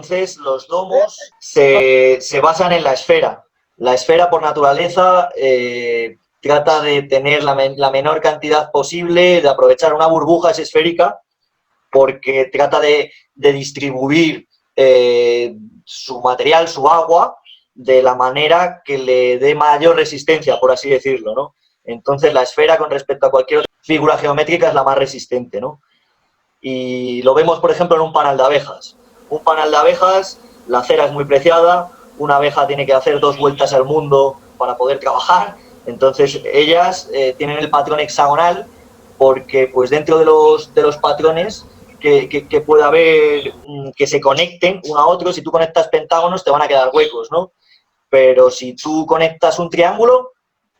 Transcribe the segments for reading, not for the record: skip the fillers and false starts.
Entonces, los domos se basan en la esfera. La esfera, por naturaleza, trata de tener la menor cantidad posible, de aprovechar una burbuja es esférica, porque trata de distribuir su material, su agua, de la manera que le dé mayor resistencia, por así decirlo, ¿no? Entonces, la esfera, con respecto a cualquier otra figura geométrica, es la más resistente, ¿no? Y lo vemos, por ejemplo, en un panal de abejas. Un panal de abejas, la cera es muy preciada, una abeja tiene que hacer 2 vueltas al mundo para poder trabajar, entonces ellas tienen el patrón hexagonal porque pues dentro de los patrones que pueda haber, que se conecten uno a otro, si tú conectas pentágonos te van a quedar huecos, ¿no? Pero si tú conectas un triángulo,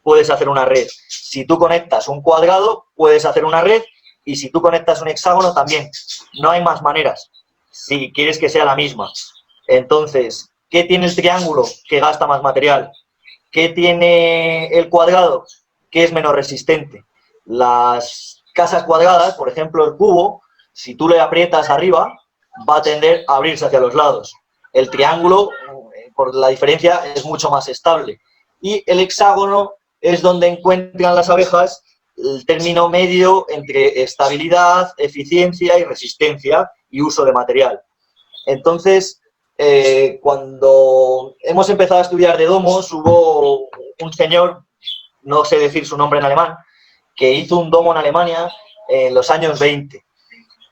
puedes hacer una red. Si tú conectas un cuadrado, puedes hacer una red. Y si tú conectas un hexágono, también. No hay más maneras, si quieres que sea la misma. Entonces, ¿qué tiene el triángulo? Que gasta más material. ¿Qué tiene el cuadrado? Que es menos resistente. Las casas cuadradas, por ejemplo, el cubo, si tú le aprietas arriba, va a tender a abrirse hacia los lados. El triángulo, por la diferencia, es mucho más estable. Y el hexágono es donde encuentran las abejas el término medio entre estabilidad, eficiencia y resistencia y uso de material. Entonces, cuando hemos empezado a estudiar de domos, hubo un señor, no sé decir su nombre en alemán, que hizo un domo en Alemania en los años 20.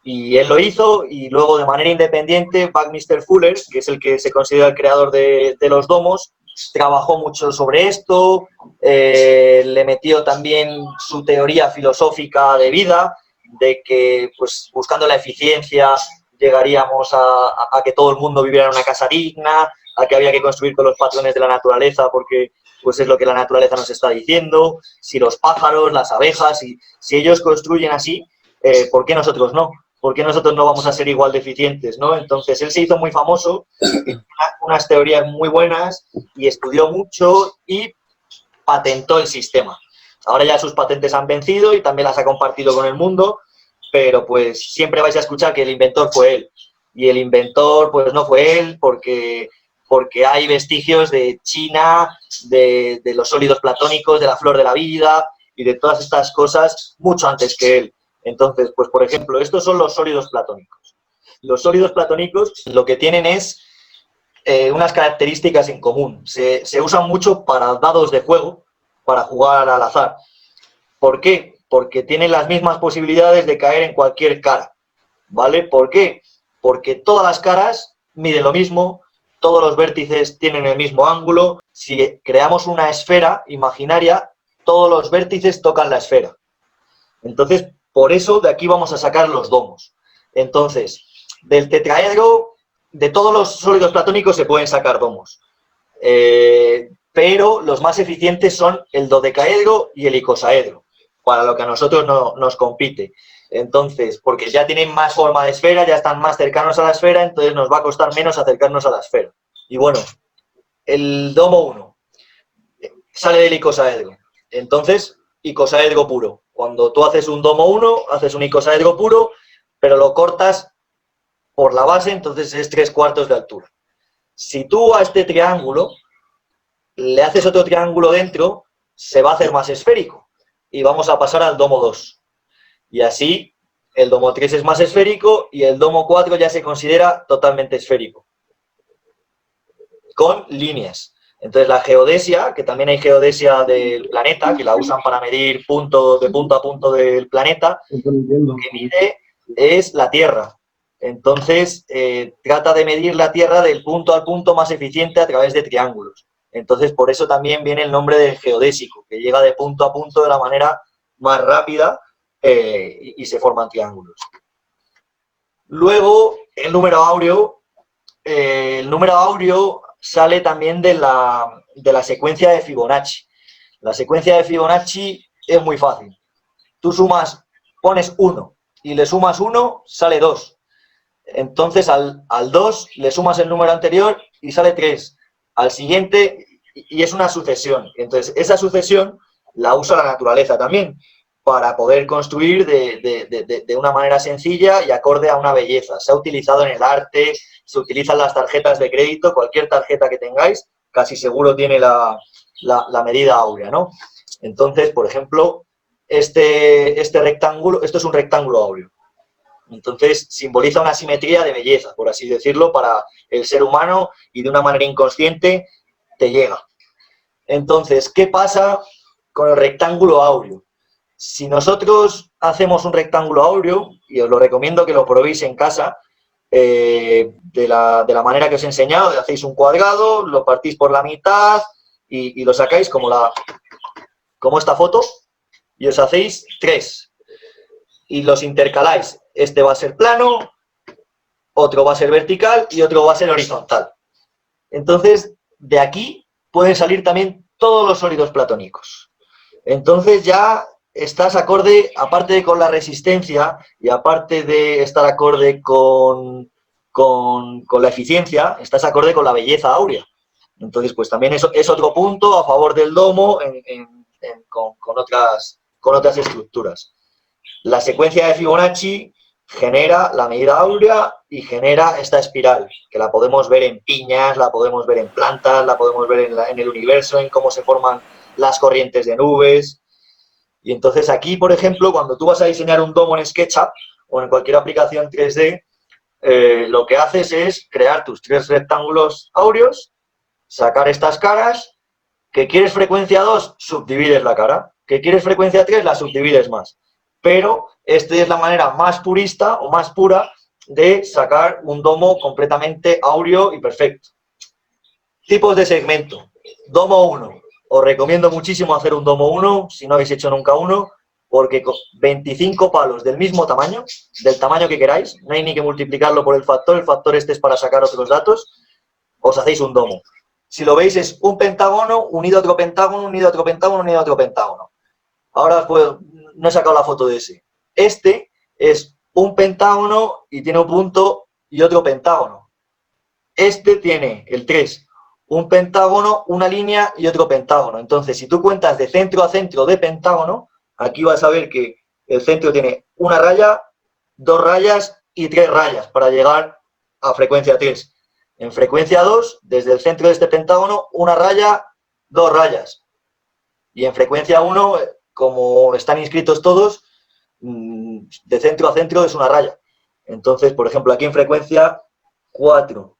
Y él lo hizo y luego de manera independiente, Buckminster Fuller, que es el que se considera el creador de los domos, trabajó mucho sobre esto, le metió también su teoría filosófica de vida, de que pues buscando la eficiencia llegaríamos a que todo el mundo viviera en una casa digna, a que había que construir con los patrones de la naturaleza porque pues es lo que la naturaleza nos está diciendo, si los pájaros, las abejas, si ellos construyen así, ¿por qué nosotros no? ¿Por qué nosotros no vamos a ser igual de eficientes, ¿no? Entonces, él se hizo muy famoso, unas teorías muy buenas y estudió mucho y patentó el sistema. Ahora ya sus patentes han vencido y también las ha compartido con el mundo, pero pues siempre vais a escuchar que el inventor fue él. Y el inventor pues no fue él porque hay vestigios de China, de los sólidos platónicos, de la flor de la vida y de todas estas cosas mucho antes que él. Entonces, pues por ejemplo, estos son los sólidos platónicos. Los sólidos platónicos lo que tienen es unas características en común. Se usan mucho para dados de juego, para jugar al azar. ¿Por qué? Porque tienen las mismas posibilidades de caer en cualquier cara. ¿Vale? ¿Por qué? Porque todas las caras miden lo mismo, todos los vértices tienen el mismo ángulo. Si creamos una esfera imaginaria, todos los vértices tocan la esfera. Entonces, por eso de aquí vamos a sacar los domos. Entonces, del tetraedro, de todos los sólidos platónicos se pueden sacar domos. Pero los más eficientes son el dodecaedro y el icosaedro, para lo que a nosotros nos compite. Entonces, porque ya tienen más forma de esfera, ya están más cercanos a la esfera, entonces nos va a costar menos acercarnos a la esfera. Y bueno, el domo 1 sale del icosaedro. Entonces, icosaedro puro. Cuando tú haces un domo 1, haces un icosaedro puro, pero lo cortas por la base, entonces es 3/4 de altura. Si tú a este triángulo le haces otro triángulo dentro, se va a hacer más esférico. Y vamos a pasar al domo 2. Y así, el domo 3 es más esférico y el domo 4 ya se considera totalmente esférico. Con líneas. Entonces, la geodesia, que también hay geodesia del planeta, que la usan para medir punto a punto del planeta, lo que mide es la Tierra. Entonces, trata de medir la Tierra del punto al punto más eficiente a través de triángulos. Entonces, por eso también viene el nombre de geodésico, que llega de punto a punto de la manera más rápida y se forman triángulos. Luego, el número áureo. El número áureo sale también de la secuencia de Fibonacci. La secuencia de Fibonacci es muy fácil. Tú pones 1 y le sumas 1, sale 2. Entonces al 2 le sumas el número anterior y sale 3. Al siguiente, y es una sucesión. Entonces esa sucesión la usa la naturaleza también para poder construir de una manera sencilla y acorde a una belleza. Se ha utilizado en el arte, se utilizan las tarjetas de crédito, cualquier tarjeta que tengáis, casi seguro tiene la medida áurea, ¿no? Entonces, por ejemplo, este rectángulo, esto es un rectángulo áureo. Entonces, simboliza una simetría de belleza, por así decirlo, para el ser humano y de una manera inconsciente te llega. Entonces, ¿qué pasa con el rectángulo áureo? Si nosotros hacemos un rectángulo áureo, y os lo recomiendo que lo probéis en casa, de la manera que os he enseñado, hacéis un cuadrado, lo partís por la mitad y lo sacáis como esta foto, y os hacéis 3. Y los intercaláis. Este va a ser plano, otro va a ser vertical y otro va a ser horizontal. Entonces, de aquí pueden salir también todos los sólidos platónicos. Entonces ya estás acorde, aparte de con la resistencia y aparte de estar acorde con la eficiencia, estás acorde con la belleza áurea. Entonces, pues también eso es otro punto a favor del domo con otras estructuras. La secuencia de Fibonacci genera la medida áurea y genera esta espiral, que la podemos ver en piñas, la podemos ver en plantas, la podemos ver en el universo, en cómo se forman las corrientes de nubes. Y entonces aquí, por ejemplo, cuando tú vas a diseñar un domo en SketchUp o en cualquier aplicación 3D, lo que haces es crear tus 3 rectángulos áureos, sacar estas caras, que quieres frecuencia 2, subdivides la cara, que quieres frecuencia 3, la subdivides más. Pero esta es la manera más purista o más pura de sacar un domo completamente áureo y perfecto. Tipos de segmento. Domo 1. Os recomiendo muchísimo hacer un domo 1, si no habéis hecho nunca uno, porque con 25 palos del mismo tamaño, del tamaño que queráis, no hay ni que multiplicarlo por el factor este es para sacar otros datos, os hacéis un domo. Si lo veis es un pentágono unido a otro pentágono, unido a otro pentágono, unido a otro pentágono. Ahora pues, no he sacado la foto de ese. Este es un pentágono y tiene un punto y otro pentágono. Este tiene el 3, un pentágono, una línea y otro pentágono. Entonces, si tú cuentas de centro a centro de pentágono, aquí vas a ver que el centro tiene una raya, 2 rayas y 3 rayas para llegar a frecuencia 3. En frecuencia 2, desde el centro de este pentágono, una raya, 2 rayas. Y en frecuencia 1, como están inscritos todos, de centro a centro es una raya. Entonces, por ejemplo, aquí en frecuencia 4,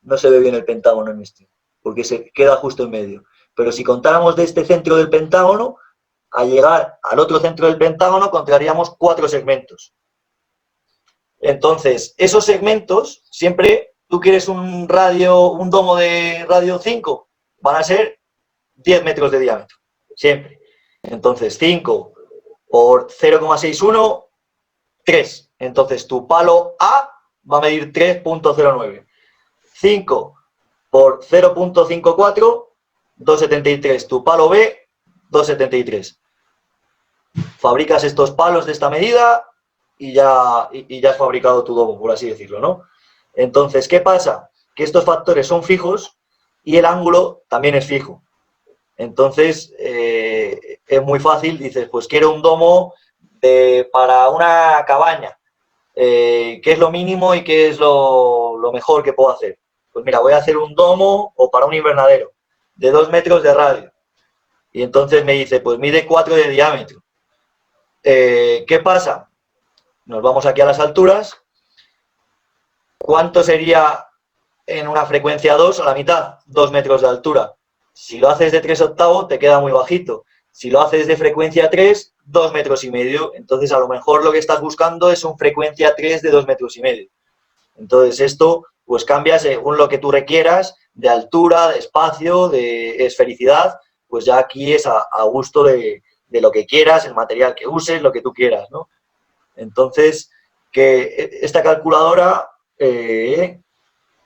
no se ve bien el pentágono en este, porque se queda justo en medio. Pero si contáramos de este centro del pentágono, a llegar al otro centro del pentágono, contaríamos 4 segmentos. Entonces, esos segmentos, siempre tú quieres un domo de radio 5, van a ser 10 metros de diámetro, siempre. Entonces, 5 por 0,61, 3. Entonces, tu palo A va a medir 3,09. 5 por 0,54, 2,73. Tu palo B, 2,73. Fabricas estos palos de esta medida y ya has fabricado tu domo, por así decirlo, ¿no? Entonces, ¿qué pasa? Que estos factores son fijos y el ángulo también es fijo. Entonces, es muy fácil, dices, pues quiero un domo para una cabaña. ¿Qué es lo mínimo y qué es lo mejor que puedo hacer? Pues mira, voy a hacer un domo o para un invernadero de 2 metros de radio. Y entonces me dice, pues mide 4 de diámetro. ¿Qué pasa? Nos vamos aquí a las alturas. ¿Cuánto sería en una frecuencia 2 a la mitad? 2 metros de altura. Si lo haces de 3/8, te queda muy bajito. Si lo haces de frecuencia 3, 2,5 metros. Entonces, a lo mejor lo que estás buscando es un frecuencia 3 de 2,5 metros. Entonces, esto pues cambia según lo que tú requieras, de altura, de espacio, de esfericidad, pues ya aquí es a gusto de lo que quieras, el material que uses, lo que tú quieras, ¿no? Entonces, que esta calculadora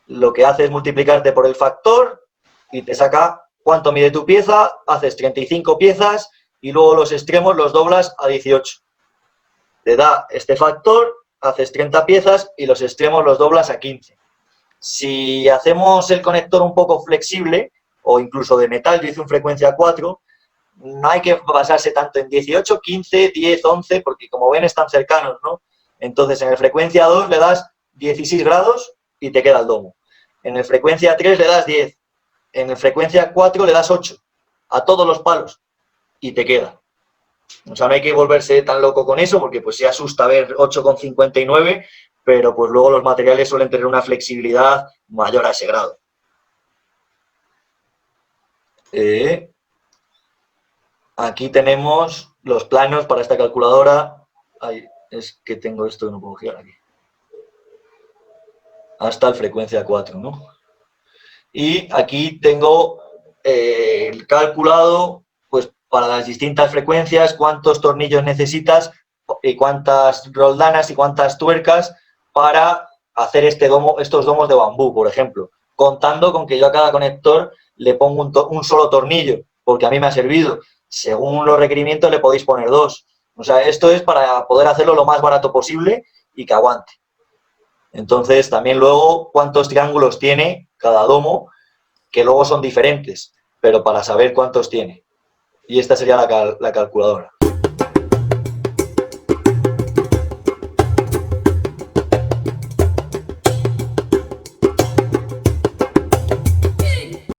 lo que hace es multiplicarte por el factor y te saca cuánto mide tu pieza, haces 35 piezas y luego los extremos los doblas a 18. Te da este factor, haces 30 piezas y los extremos los doblas a 15. Si hacemos el conector un poco flexible, o incluso de metal, yo hice un frecuencia 4, no hay que basarse tanto en 18, 15, 10, 11, porque como ven están cercanos, ¿no? Entonces en el frecuencia 2 le das 16 grados y te queda el domo. En el frecuencia 3 le das 10. En el frecuencia 4 le das 8. A todos los palos. Y te queda. O sea, no hay que volverse tan loco con eso, porque pues se asusta ver 8,59, pero pues luego los materiales suelen tener una flexibilidad mayor a ese grado. Aquí tenemos los planos para esta calculadora. Ay, es que tengo esto y no puedo girar aquí. Hasta el frecuencia 4, ¿no? Y aquí tengo calculado, pues para las distintas frecuencias, cuántos tornillos necesitas y cuántas roldanas y cuántas tuercas para hacer estos domos de bambú, por ejemplo. Contando con que yo a cada conector le pongo un solo tornillo, porque a mí me ha servido. Según los requerimientos le podéis poner 2. O sea, esto es para poder hacerlo lo más barato posible y que aguante. Entonces, también luego, cuántos triángulos tiene cada domo, que luego son diferentes, pero para saber cuántos tiene. Y esta sería la calculadora.